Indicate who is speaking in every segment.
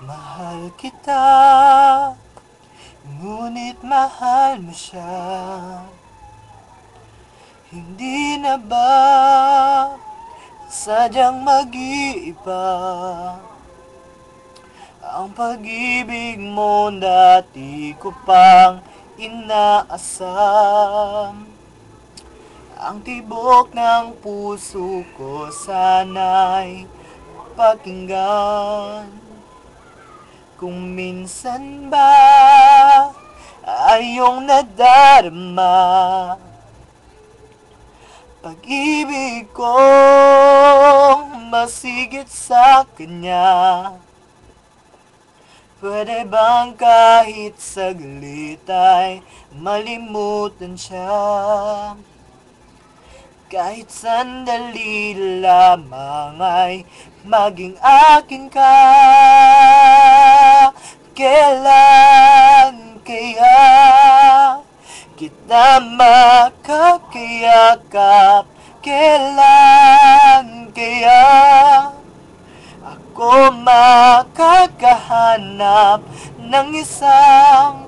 Speaker 1: Mahal kita, ngunit mahal mo siya. Hindi na ba sadyang mag-iiba ang pag-ibig mo? Dati ko pang inaasam. Ang tibok ng puso ko sana'y pakinggan. Kung minsan ba ay iyong nadarama pag-ibig kong masigit sa kanya, pwede bang kahit saglit ay malimutan siya? Kahit sandali lamang ay maging akin ka. Kailan kaya kita makakayakap? Kailan kaya ako makakahanap ng isang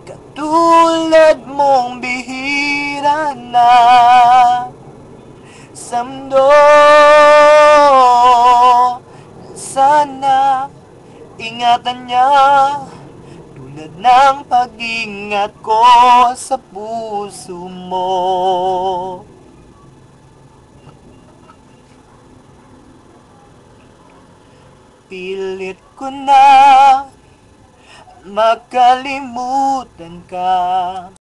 Speaker 1: katulad mong bihira na sa mundo? Sana ingatan niya tulad ng pag-ingat ko sa puso mo. Pilit ko na makalimutan ka.